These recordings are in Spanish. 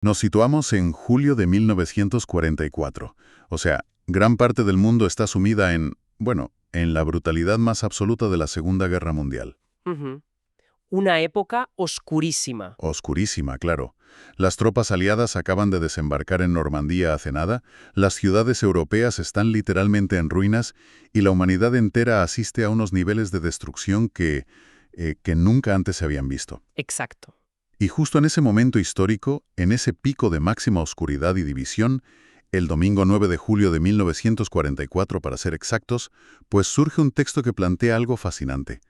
Nos situamos en julio de 1944. O sea, gran parte del mundo está sumida en la brutalidad más absoluta de la Segunda Guerra Mundial. Ujú. Una época oscurísima. Oscurísima, claro. Las tropas aliadas acaban de desembarcar en Normandía hace nada, las ciudades europeas están literalmente en ruinas y la humanidad entera asiste a unos niveles de destrucción que nunca antes se habían visto. Exacto. Y justo en ese momento histórico, en ese pico de máxima oscuridad y división, el domingo 9 de julio de 1944, para ser exactos, pues surge un texto que plantea algo fascinante.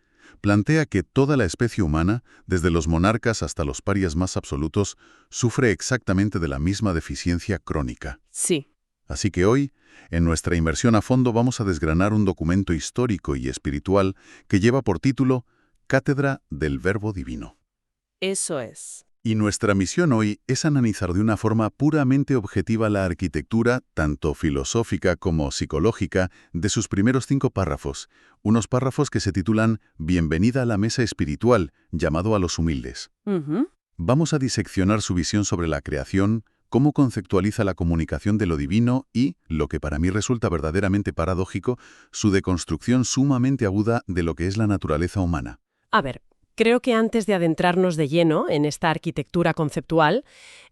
Plantea que toda la especie humana, desde los monarcas hasta los parias más absolutos, sufre exactamente de la misma deficiencia crónica. Sí, Así que hoy, en nuestra inmersión a fondo, vamos a desgranar un documento histórico y espiritual que lleva por título Cátedra del Verbo Divino. eso es. Y nuestra misión hoy es analizar de una forma puramente objetiva la arquitectura, tanto filosófica como psicológica, de sus primeros 5 párrafos, unos párrafos que se titulan Bienvenida a la mesa espiritual, llamado a los humildes. Ujú. Vamos a diseccionar su visión sobre la creación, cómo conceptualiza la comunicación de lo divino y, lo que para mí resulta verdaderamente paradójico, su deconstrucción sumamente aguda de lo que es la naturaleza humana. A ver, creo que antes de adentrarnos de lleno en esta arquitectura conceptual,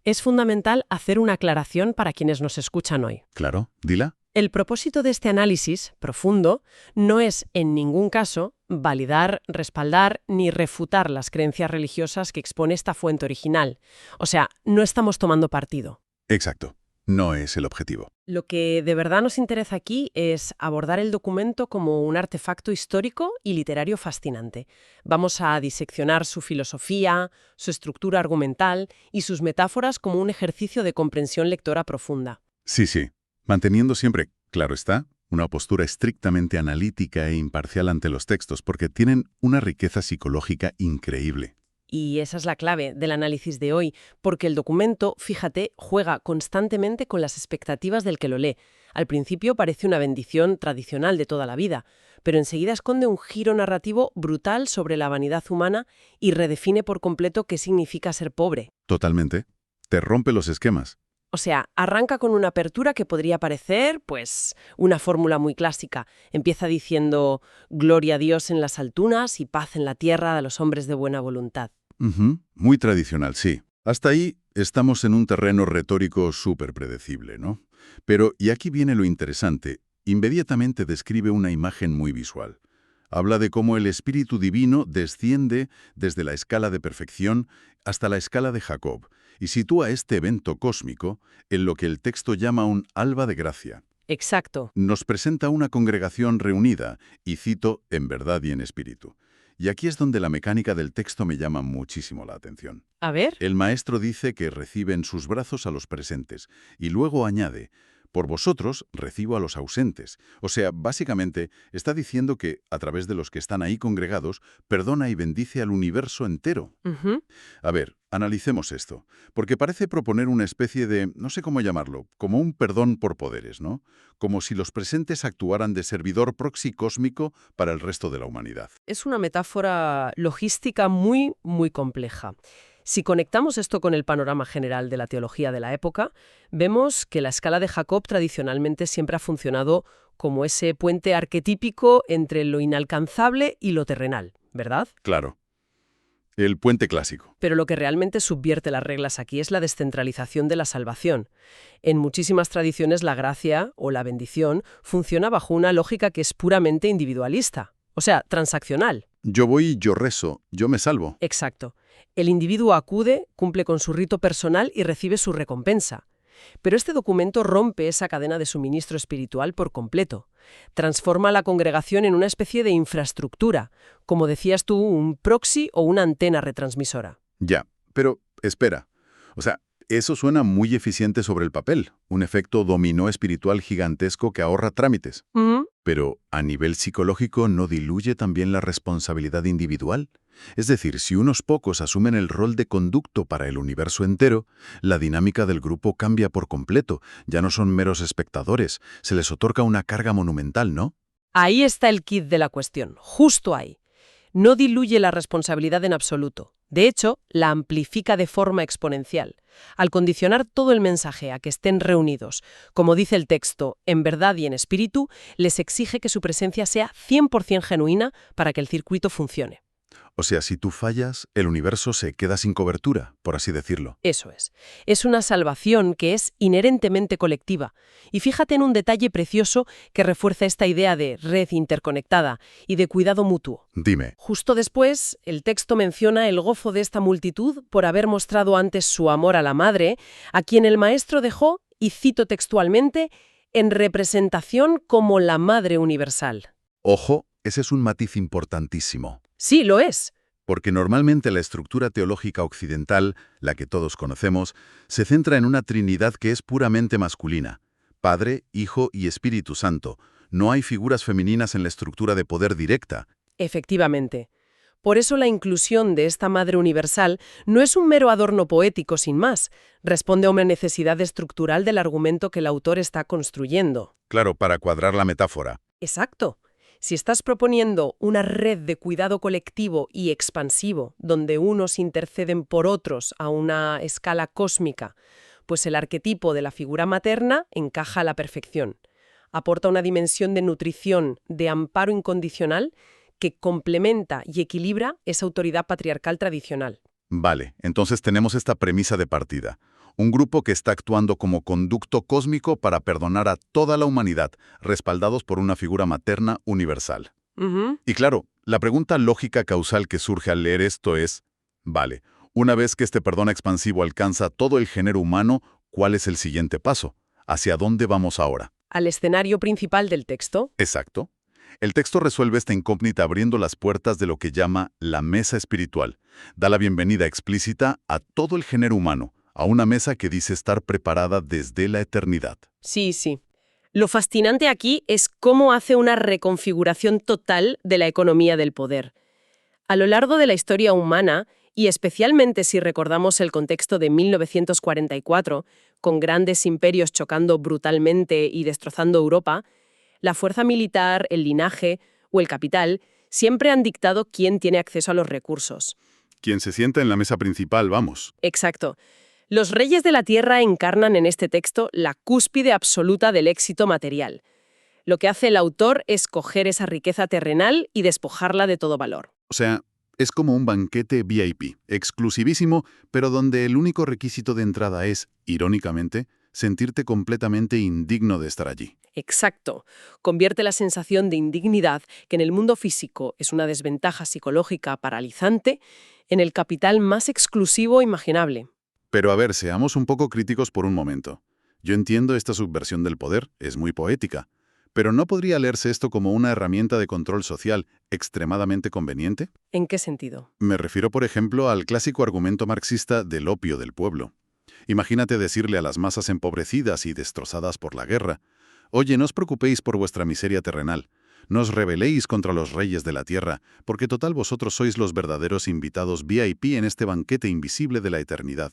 es fundamental hacer una aclaración para quienes nos escuchan hoy. ¿Claro? ¿Dila? El propósito de este análisis profundo no es, en ningún caso, validar, respaldar ni refutar las creencias religiosas que expone esta fuente original. O sea, no estamos tomando partido. Exacto. No es el objetivo. Lo que de verdad nos interesa aquí es abordar el documento como un artefacto histórico y literario fascinante. Vamos a diseccionar su filosofía, su estructura argumental y sus metáforas como un ejercicio de comprensión lectora profunda. Sí. Manteniendo siempre, claro está, una postura estrictamente analítica e imparcial ante los textos, porque tienen una riqueza psicológica increíble. Y esa es la clave del análisis de hoy, porque el documento, fíjate, juega constantemente con las expectativas del que lo lee. Al principio parece una bendición tradicional de toda la vida, pero enseguida esconde un giro narrativo brutal sobre la vanidad humana y redefine por completo qué significa ser pobre. Totalmente. Te rompe los esquemas. O sea, arranca con una apertura que podría parecer, pues, una fórmula muy clásica. Empieza diciendo «Gloria a Dios en las alturas y paz en la tierra a los hombres de buena voluntad». Muy tradicional, sí. Hasta ahí estamos en un terreno retórico súper predecible, ¿no? Pero, y aquí viene lo interesante, inmediatamente describe una imagen muy visual. Habla de cómo el Espíritu Divino desciende desde la escala de perfección hasta la escala de Jacob y sitúa este evento cósmico en lo que el texto llama un alba de gracia. Exacto. Nos presenta una congregación reunida, y cito, en verdad y en espíritu. Y aquí es donde la mecánica del texto me llama muchísimo la atención. A ver. El maestro dice que recibe en sus brazos a los presentes, y luego añade, por vosotros recibo a los ausentes. O sea, básicamente está diciendo que, a través de los que están ahí congregados, perdona y bendice al universo entero. Ujú. A ver, analicemos esto, porque parece proponer una especie de, no sé cómo llamarlo, como un perdón por poderes, ¿no? Como si los presentes actuaran de servidor proxy cósmico para el resto de la humanidad. Es una metáfora logística muy, muy compleja. Si conectamos esto con el panorama general de la teología de la época, vemos que la escala de Jacob tradicionalmente siempre ha funcionado como ese puente arquetípico entre lo inalcanzable y lo terrenal, ¿verdad? Claro, el puente clásico. Pero lo que realmente subvierte las reglas aquí es la descentralización de la salvación. En muchísimas tradiciones la gracia o la bendición funciona bajo una lógica que es puramente individualista, o sea, transaccional. Yo voy, yo rezo, yo me salvo. Exacto. El individuo acude, cumple con su rito personal y recibe su recompensa. Pero este documento rompe esa cadena de suministro espiritual por completo. Transforma a la congregación en una especie de infraestructura, como decías tú, un proxy o una antena retransmisora. Ya, pero espera. O sea, eso suena muy eficiente sobre el papel, un efecto dominó espiritual gigantesco que ahorra trámites. Pero, ¿a nivel psicológico no diluye también la responsabilidad individual? Es decir, si unos pocos asumen el rol de conducto para el universo entero, la dinámica del grupo cambia por completo, ya no son meros espectadores, se les otorga una carga monumental, ¿no? Ahí está el quid de la cuestión, justo ahí. No diluye la responsabilidad en absoluto. De hecho, la amplifica de forma exponencial. Al condicionar todo el mensaje a que estén reunidos, como dice el texto, en verdad y en espíritu, les exige que su presencia sea 100% genuina para que el circuito funcione. O sea, si tú fallas, el universo se queda sin cobertura, por así decirlo. Eso es. Es una salvación que es inherentemente colectiva. Y fíjate en un detalle precioso que refuerza esta idea de red interconectada y de cuidado mutuo. Dime. Justo después, el texto menciona el gozo de esta multitud por haber mostrado antes su amor a la madre, a quien el maestro dejó, y cito textualmente, en representación como la Madre Universal. Ojo, ese es un matiz importantísimo. Sí, lo es. Porque normalmente la estructura teológica occidental, la que todos conocemos, se centra en una trinidad que es puramente masculina. Padre, Hijo y Espíritu Santo. No hay figuras femeninas en la estructura de poder directa. Efectivamente. Por eso la inclusión de esta Madre Universal no es un mero adorno poético sin más. Responde a una necesidad estructural del argumento que el autor está construyendo. Claro, para cuadrar la metáfora. Exacto. Si estás proponiendo una red de cuidado colectivo y expansivo, donde unos interceden por otros a una escala cósmica, pues el arquetipo de la figura materna encaja a la perfección. Aporta una dimensión de nutrición, de amparo incondicional, que complementa y equilibra esa autoridad patriarcal tradicional. Vale, entonces tenemos esta premisa de partida. Un grupo que está actuando como conducto cósmico para perdonar a toda la humanidad, respaldados por una figura materna universal. Y claro, la pregunta lógica causal que surge al leer esto es, vale, una vez que este perdón expansivo alcanza todo el género humano, ¿cuál es el siguiente paso? ¿Hacia dónde vamos ahora? Al escenario principal del texto. Exacto. El texto resuelve esta incógnita abriendo las puertas de lo que llama la mesa espiritual. Da la bienvenida explícita a todo el género humano, a una mesa que dice estar preparada desde la eternidad. Sí, sí. Lo fascinante aquí es cómo hace una reconfiguración total de la economía del poder. A lo largo de la historia humana, y especialmente si recordamos el contexto de 1944, con grandes imperios chocando brutalmente y destrozando Europa, la fuerza militar, el linaje o el capital siempre han dictado quién tiene acceso a los recursos. Quien se sienta en la mesa principal, vamos. Exacto. Los reyes de la tierra encarnan en este texto la cúspide absoluta del éxito material. Lo que hace el autor es coger esa riqueza terrenal y despojarla de todo valor. O sea, es como un banquete VIP, exclusivísimo, pero donde el único requisito de entrada es, irónicamente, sentirte completamente indigno de estar allí. Exacto. Convierte la sensación de indignidad, que en el mundo físico es una desventaja psicológica paralizante, en el capital más exclusivo imaginable. Pero a ver, seamos un poco críticos por un momento. Yo entiendo esta subversión del poder, es muy poética, pero ¿no podría leerse esto como una herramienta de control social extremadamente conveniente? ¿En qué sentido? Me refiero, por ejemplo, al clásico argumento marxista del opio del pueblo. Imagínate decirle a las masas empobrecidas y destrozadas por la guerra: oye, no os preocupéis por vuestra miseria terrenal, no os rebeléis contra los reyes de la tierra, porque total vosotros sois los verdaderos invitados VIP en este banquete invisible de la eternidad.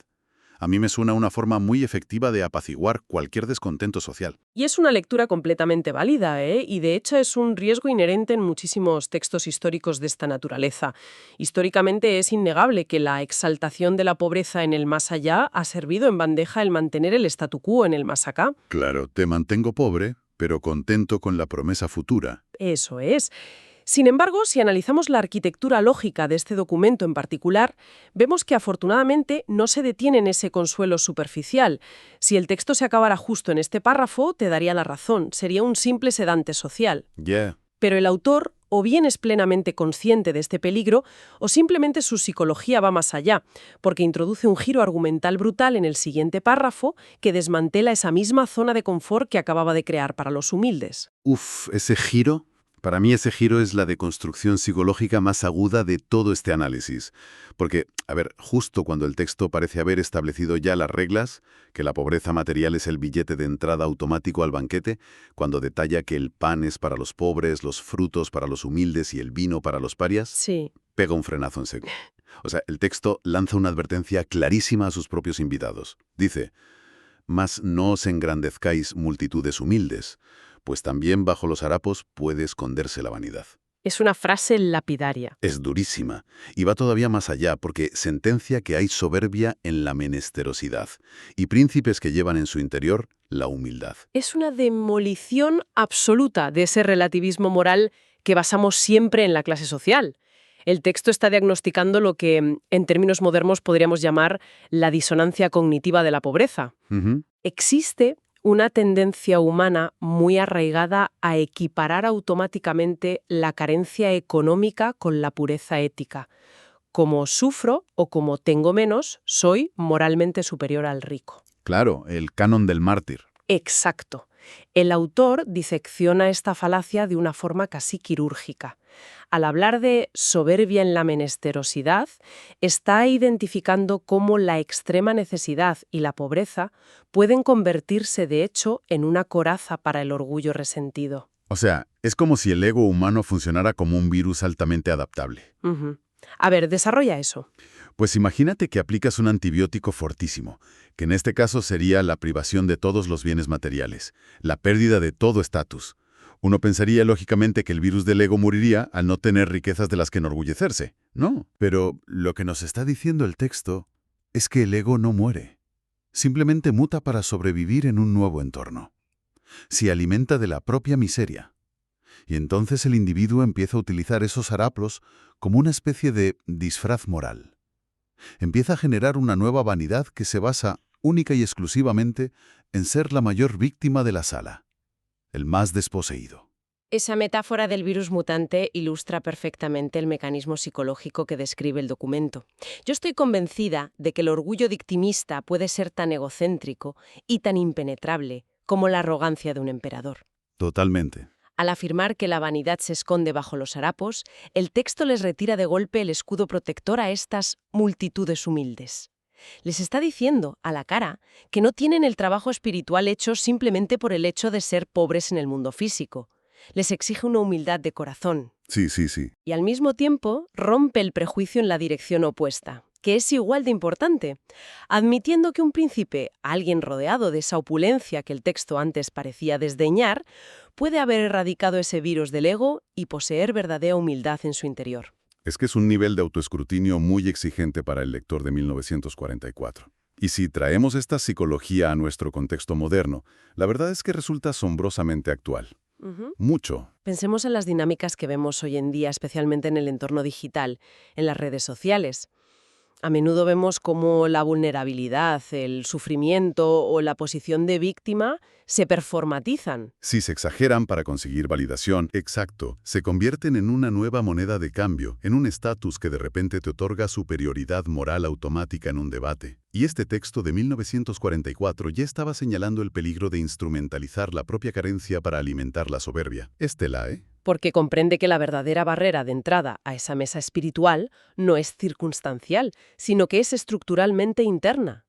A mí me suena una forma muy efectiva de apaciguar cualquier descontento social. Y es una lectura completamente válida, ¿eh? Y de hecho es un riesgo inherente en muchísimos textos históricos de esta naturaleza. Históricamente es innegable que la exaltación de la pobreza en el más allá ha servido en bandeja el mantener el statu quo en el más acá. Claro, te mantengo pobre, pero contento con la promesa futura. Eso es. Sin embargo, si analizamos la arquitectura lógica de este documento en particular, vemos que afortunadamente no se detiene en ese consuelo superficial. Si el texto se acabara justo en este párrafo, te daría la razón, sería un simple sedante social. Pero el autor o bien es plenamente consciente de este peligro, o simplemente su psicología va más allá, porque introduce un giro argumental brutal en el siguiente párrafo que desmantela esa misma zona de confort que acababa de crear para los humildes. Ese giro. Para mí ese giro es la deconstrucción psicológica más aguda de todo este análisis. Porque, a ver, justo cuando el texto parece haber establecido ya las reglas, que la pobreza material es el billete de entrada automático al banquete, cuando detalla que el pan es para los pobres, los frutos para los humildes y el vino para los parias, sí, pega un frenazo en seco. O sea, el texto lanza una advertencia clarísima a sus propios invitados. Dice: «Mas no os engrandezcáis multitudes humildes, pues también bajo los harapos puede esconderse la vanidad». Es una frase lapidaria. Es durísima, y va todavía más allá porque sentencia que hay soberbia en la menesterosidad y príncipes que llevan en su interior la humildad. Es una demolición absoluta de ese relativismo moral que basamos siempre en la clase social. El texto está diagnosticando lo que, en términos modernos, podríamos llamar la disonancia cognitiva de la pobreza. Ujú. Existe una tendencia humana muy arraigada a equiparar automáticamente la carencia económica con la pureza ética. Como sufro o como tengo menos, soy moralmente superior al rico. Claro, el canon del mártir. Exacto. El autor disecciona esta falacia de una forma casi quirúrgica. Al hablar de soberbia en la menesterosidad, está identificando cómo la extrema necesidad y la pobreza pueden convertirse, de hecho, en una coraza para el orgullo resentido. O sea, es como si el ego humano funcionara como un virus altamente adaptable. Ujú. A ver, desarrolla eso. Pues imagínate que aplicas un antibiótico fortísimo, que en este caso sería la privación de todos los bienes materiales, la pérdida de todo estatus. Uno pensaría lógicamente que el virus del ego moriría al no tener riquezas de las que enorgullecerse. No, pero lo que nos está diciendo el texto es que el ego no muere. Simplemente muta para sobrevivir en un nuevo entorno. Se alimenta de la propia miseria. Y entonces el individuo empieza a utilizar esos haraplos como una especie de disfraz moral. Empieza a generar una nueva vanidad que se basa única y exclusivamente en ser la mayor víctima de la sala, el más desposeído. Esa metáfora del virus mutante ilustra perfectamente el mecanismo psicológico que describe el documento. Yo estoy convencida de que el orgullo victimista puede ser tan egocéntrico y tan impenetrable como la arrogancia de un emperador. Totalmente. Al afirmar que la vanidad se esconde bajo los harapos, el texto les retira de golpe el escudo protector a estas multitudes humildes. Les está diciendo, a la cara, que no tienen el trabajo espiritual hecho simplemente por el hecho de ser pobres en el mundo físico. Les exige una humildad de corazón. Sí. Y al mismo tiempo rompe el prejuicio en la dirección opuesta, que es igual de importante, admitiendo que un príncipe, alguien rodeado de esa opulencia que el texto antes parecía desdeñar, puede haber erradicado ese virus del ego y poseer verdadera humildad en su interior. Es que es un nivel de autoescrutinio muy exigente para el lector de 1944. Y si traemos esta psicología a nuestro contexto moderno, la verdad es que resulta asombrosamente actual. Mucho. Pensemos en las dinámicas que vemos hoy en día, especialmente en el entorno digital, en las redes sociales. A menudo vemos cómo la vulnerabilidad, el sufrimiento o la posición de víctima se performatizan. Si se exageran para conseguir validación, exacto, se convierten en una nueva moneda de cambio, en un estatus que de repente te otorga superioridad moral automática en un debate. Y este texto de 1944 ya estaba señalando el peligro de instrumentalizar la propia carencia para alimentar la soberbia. Estela, ¿eh? Porque comprende que la verdadera barrera de entrada a esa mesa espiritual no es circunstancial, sino que es estructuralmente interna.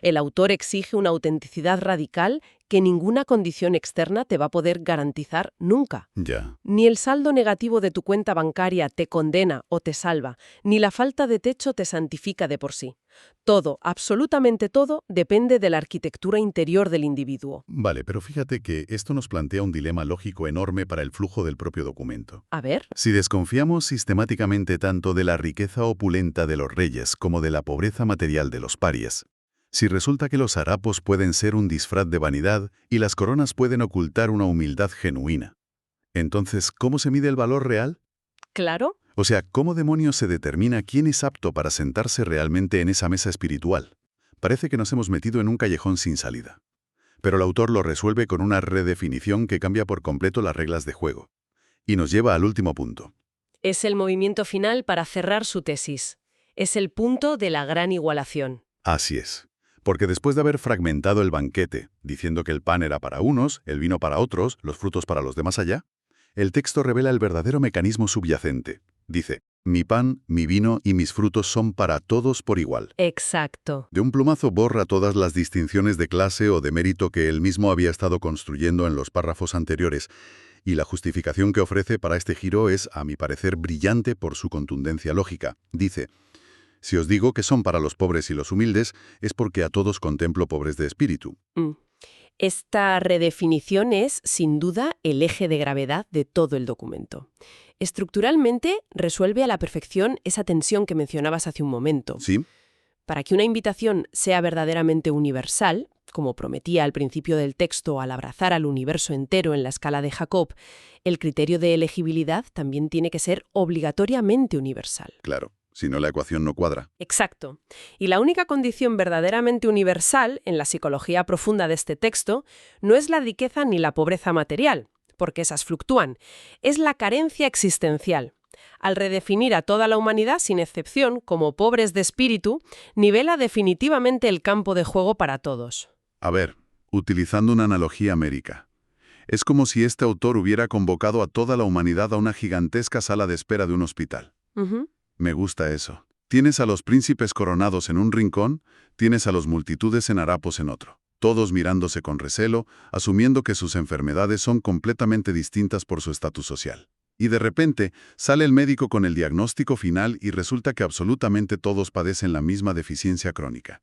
El autor exige una autenticidad radical que ninguna condición externa te va a poder garantizar nunca. Ya. Ni el saldo negativo de tu cuenta bancaria te condena o te salva, ni la falta de techo te santifica de por sí. Todo, absolutamente todo, depende de la arquitectura interior del individuo. Vale, pero fíjate que esto nos plantea un dilema lógico enorme para el flujo del propio documento. A ver. Si desconfiamos sistemáticamente tanto de la riqueza opulenta de los reyes como de la pobreza material de los parias, si resulta que los harapos pueden ser un disfraz de vanidad y las coronas pueden ocultar una humildad genuina, entonces, ¿cómo se mide el valor real? ¿Claro? O sea, ¿cómo demonios se determina quién es apto para sentarse realmente en esa mesa espiritual? Parece que nos hemos metido en un callejón sin salida. Pero el autor lo resuelve con una redefinición que cambia por completo las reglas de juego. Y nos lleva al último punto. Es el movimiento final para cerrar su tesis. Es el punto de la gran igualación. Así es. Porque después de haber fragmentado el banquete, diciendo que el pan era para unos, el vino para otros, los frutos para los de más allá, el texto revela el verdadero mecanismo subyacente. Dice, mi pan, mi vino y mis frutos son para todos por igual. Exacto. De un plumazo borra todas las distinciones de clase o de mérito que él mismo había estado construyendo en los párrafos anteriores, y la justificación que ofrece para este giro es, a mi parecer, brillante por su contundencia lógica. Dice, si os digo que son para los pobres y los humildes, es porque a todos contemplo pobres de espíritu. Esta redefinición es, sin duda, el eje de gravedad de todo el documento. Estructuralmente, resuelve a la perfección esa tensión que mencionabas hace un momento. Sí. Para que una invitación sea verdaderamente universal, como prometía al principio del texto al abrazar al universo entero en la escala de Jacob, el criterio de elegibilidad también tiene que ser obligatoriamente universal. Claro, si no la ecuación no cuadra. Exacto. Y la única condición verdaderamente universal en la psicología profunda de este texto no es la riqueza ni la pobreza material, porque esas fluctúan, es la carencia existencial. Al redefinir a toda la humanidad, sin excepción, como pobres de espíritu, nivela definitivamente el campo de juego para todos. A ver, utilizando una analogía américa. Es como si este autor hubiera convocado a toda la humanidad a una gigantesca sala de espera de un hospital. Me gusta eso. Tienes a los príncipes coronados en un rincón, tienes a los multitudes en harapos en otro. Todos mirándose con recelo, asumiendo que sus enfermedades son completamente distintas por su estatus social. Y de repente, sale el médico con el diagnóstico final y resulta que absolutamente todos padecen la misma deficiencia crónica.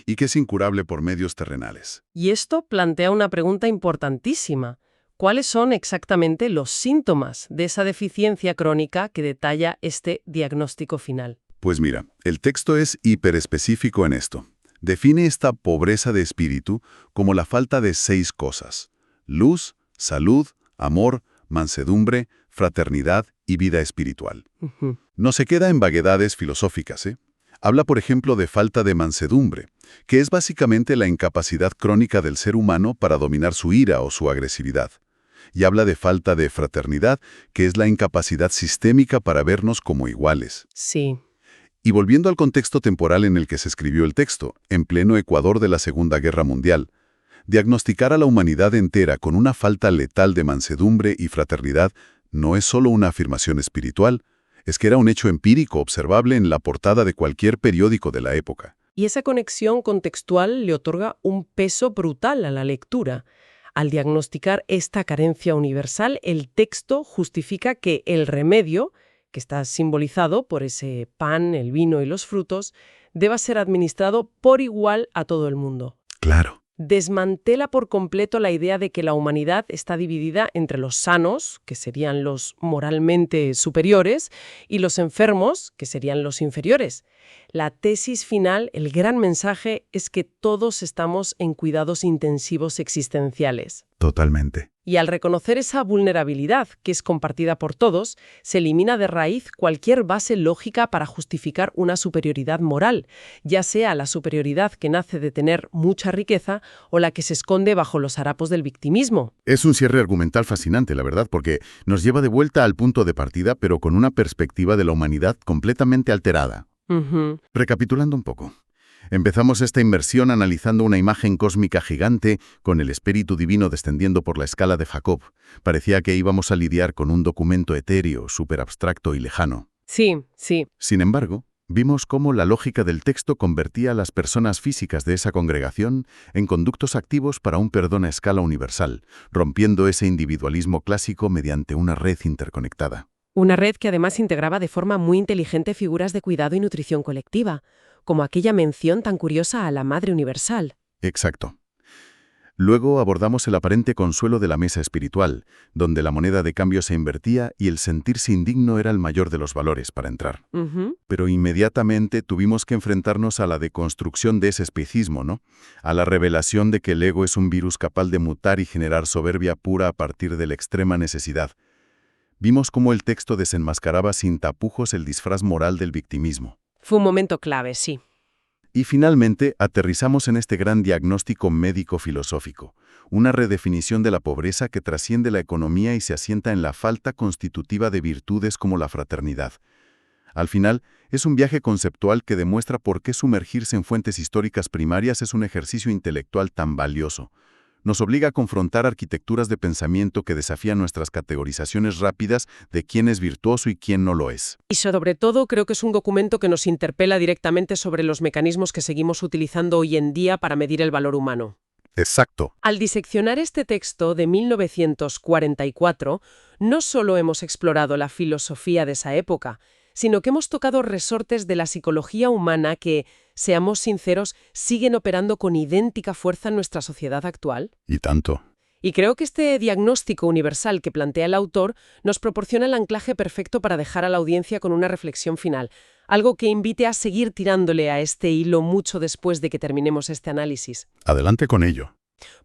Y que es incurable por medios terrenales. Y esto plantea una pregunta importantísima. ¿Cuáles son exactamente los síntomas de esa deficiencia crónica que detalla este diagnóstico final? Pues mira, el texto es hiperespecífico en esto. Define esta pobreza de espíritu como la falta de 6 cosas: luz, salud, amor, mansedumbre, fraternidad y vida espiritual. No se queda en vaguedades filosóficas, ¿eh? Habla, por ejemplo, de falta de mansedumbre, que es básicamente la incapacidad crónica del ser humano para dominar su ira o su agresividad. Y habla de falta de fraternidad, que es la incapacidad sistémica para vernos como iguales. Sí. Y volviendo al contexto temporal en el que se escribió el texto, en pleno Ecuador de la Segunda Guerra Mundial, diagnosticar a la humanidad entera con una falta letal de mansedumbre y fraternidad no es solo una afirmación espiritual, es que era un hecho empírico observable en la portada de cualquier periódico de la época. Y esa conexión contextual le otorga un peso brutal a la lectura. Al diagnosticar esta carencia universal, el texto justifica que el remedio, que está simbolizado por ese pan, el vino y los frutos, deba ser administrado por igual a todo el mundo. Claro. Desmantela por completo la idea de que la humanidad está dividida entre los sanos, que serían los moralmente superiores, y los enfermos, que serían los inferiores. La tesis final, el gran mensaje, es que todos estamos en cuidados intensivos existenciales. Totalmente. Y al reconocer esa vulnerabilidad, que es compartida por todos, se elimina de raíz cualquier base lógica para justificar una superioridad moral, ya sea la superioridad que nace de tener mucha riqueza o la que se esconde bajo los harapos del victimismo. Es un cierre argumental fascinante, la verdad, porque nos lleva de vuelta al punto de partida, pero con una perspectiva de la humanidad completamente alterada. Recapitulando un poco. Empezamos esta inmersión analizando una imagen cósmica gigante con el espíritu divino descendiendo por la escala de Jacob. Parecía que íbamos a lidiar con un documento etéreo, súper abstracto y lejano. Sí, sí. Sin embargo, vimos cómo la lógica del texto convertía a las personas físicas de esa congregación en conductos activos para un perdón a escala universal, rompiendo ese individualismo clásico mediante una red interconectada. Una red que además integraba de forma muy inteligente figuras de cuidado y nutrición colectiva, como aquella mención tan curiosa a la Madre Universal. Exacto. Luego abordamos el aparente consuelo de la mesa espiritual, donde la moneda de cambio se invertía y el sentirse indigno era el mayor de los valores para entrar. Pero inmediatamente tuvimos que enfrentarnos a la deconstrucción de ese especismo, ¿no? A la revelación de que el ego es un virus capaz de mutar y generar soberbia pura a partir de la extrema necesidad. Vimos cómo el texto desenmascaraba sin tapujos el disfraz moral del victimismo. Fue un momento clave, sí. Y finalmente, aterrizamos en este gran diagnóstico médico-filosófico, una redefinición de la pobreza que trasciende la economía y se asienta en la falta constitutiva de virtudes como la fraternidad. Al final, es un viaje conceptual que demuestra por qué sumergirse en fuentes históricas primarias es un ejercicio intelectual tan valioso. Nos obliga a confrontar arquitecturas de pensamiento que desafían nuestras categorizaciones rápidas de quién es virtuoso y quién no lo es. Y sobre todo, creo que es un documento que nos interpela directamente sobre los mecanismos que seguimos utilizando hoy en día para medir el valor humano. Exacto. Al diseccionar este texto de 1944, no solo hemos explorado la filosofía de esa época, sino que hemos tocado resortes de la psicología humana que, seamos sinceros, siguen operando con idéntica fuerza en nuestra sociedad actual. Y tanto. Y creo que este diagnóstico universal que plantea el autor nos proporciona el anclaje perfecto para dejar a la audiencia con una reflexión final, algo que invite a seguir tirándole a este hilo mucho después de que terminemos este análisis. Adelante con ello.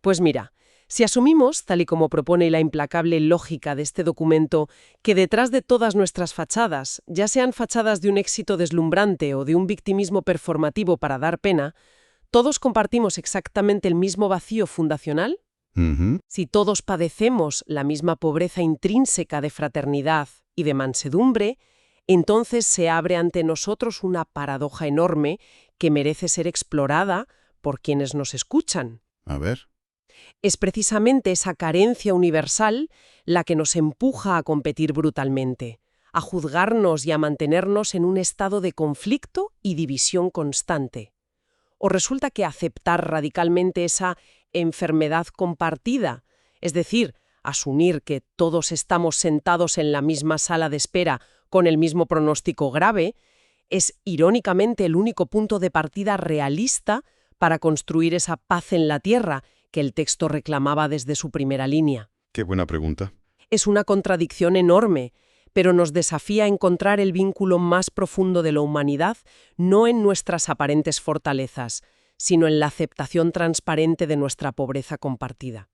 Pues mira, si asumimos, tal y como propone la implacable lógica de este documento, que detrás de todas nuestras fachadas, ya sean fachadas de un éxito deslumbrante o de un victimismo performativo para dar pena, todos compartimos exactamente el mismo vacío fundacional. Si todos padecemos la misma pobreza intrínseca de fraternidad y de mansedumbre, entonces se abre ante nosotros una paradoja enorme que merece ser explorada por quienes nos escuchan. A ver. Es precisamente esa carencia universal la que nos empuja a competir brutalmente, a juzgarnos y a mantenernos en un estado de conflicto y división constante. ¿O resulta que aceptar radicalmente esa enfermedad compartida, es decir, asumir que todos estamos sentados en la misma sala de espera con el mismo pronóstico grave, es irónicamente el único punto de partida realista para construir esa paz en la tierra que el texto reclamaba desde su primera línea? Qué buena pregunta. Es una contradicción enorme, pero nos desafía a encontrar el vínculo más profundo de la humanidad no en nuestras aparentes fortalezas, sino en la aceptación transparente de nuestra pobreza compartida.